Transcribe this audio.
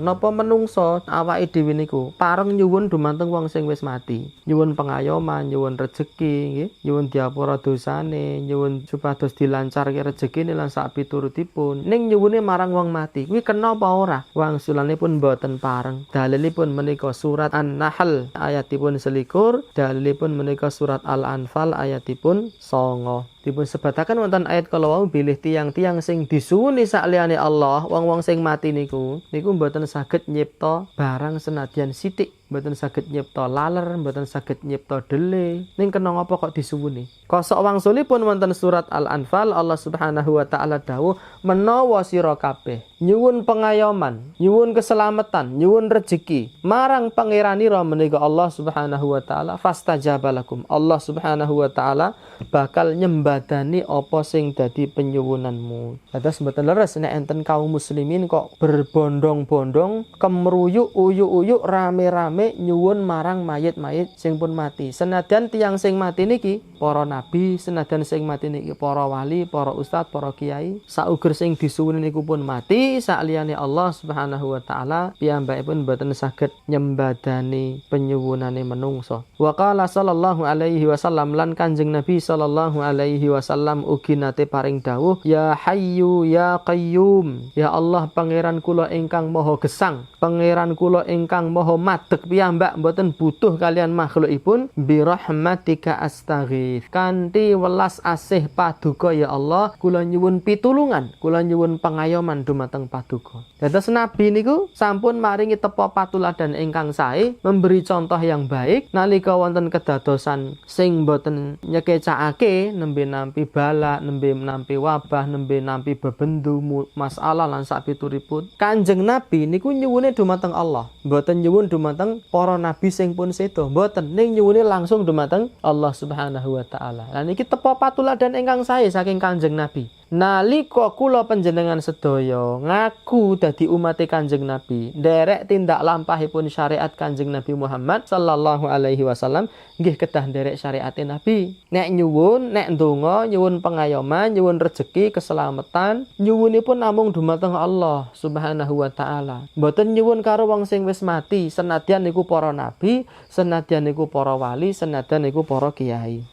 napa menungso awake dhewe niku pareng nyuwun dumateng wong sing wis mati. Nyuwun pengayoman, nyuwun rejeki nggih, nyuwun diapura dosane, nyuwun supados dilancarke rezekine lan sak piturutipun. Ning nyuwune marang wong mati kuwi kena apa ora? Wangsulanipun boten pareng. Dalilipun menika surat An-Nahl ayatipun 21, dalilipun menika surat Al-Anfal ayatipun 9. Dipun sebataken wonten ayat kala wau bilih tiang-tiang sing disuwuni sakliyane Allah, wong-wong sing mati niku mboten saged nyipta barang senadyan sithik, mboten saged nyipta laler, mboten saged nyipta dele. Ning kena ngapa kok disuwuni? Kosok wangsulipun wonten surat Al-Anfal Allah Subhanahu wa taala dawuh, menawa sira kabeh nyuwun pengayoman, nyuwun keselamatan, nyuwun rejeki marang pangeranira menika Allah Subhanahu wa taala, fastajabalakum. Allah Subhanahu wa taala bakal nyembadani apa sing dadi penyuwunanmu. Dados mboten leres nek enten kaum muslimin kok berbondong-bondong kemruyuk uyuk-uyuk rame-rame nyuwun marang mayit-mayit sing pun mati. Senadyan tiyang sing mati niki para nabi, senadyan sing mati niki para wali, para ustad, para kiai, sauger sing disuwuni niku pun mati, sakliyane Allah Subhanahu wa taala piyambakipun boten saged nyembadani penyuwunane menungso. Wa qala sallallahu alaihi wasallam, lan Kanjeng Nabi sallallahu alaihi wasallam ugi nate paring dawuh, ya hayyu ya qayyum, ya Allah pangeran kula ingkang maha gesang, pangeran kula ingkang maha madeg piyambak mboten butuh kalian makhlukipun, bi rahmatika astaghith, kanthi welas asih paduka ya Allah kula nyuwun pitulungan, kula nyuwun pengayoman dumateng paduka. Dados nabi niku sampun maringi tepa patuladan ingkang sae, memberi contoh yang baik nalika wonten kedadosan sing boten nyekecake, nembe nampi bala, nembe nampi wabah, nembe nampi bebendu masalah lan sak pituripun. Kanjeng Nabi niku nyuwune dumateng Allah, mboten nyuwun dumateng para nabi sing pun sedo, mboten, ning nyuwune langsung dumateng Allah Subhanahu wa taala. Lan iki tepa patuladan ingkang sae saking Kanjeng Nabi. Nalika kula panjenengan sedaya ngaku dadi umat Kanjeng Nabi, nderek tindak lampahipun syariat Kanjeng Nabi Muhammad sallallahu alaihi wasallam, nggih kedah nderek syariat Nabi. Nek nyuwun, nek ndonga, nyuwun pengayoman, nyuwun rejeki, keselamatan, nyuwunipun namung dumateng Allah Subhanahu wa taala. Mboten nyuwun karo wong sing wis mati, senadyan niku para nabi, senadyan niku para wali, senadyan niku para kiai.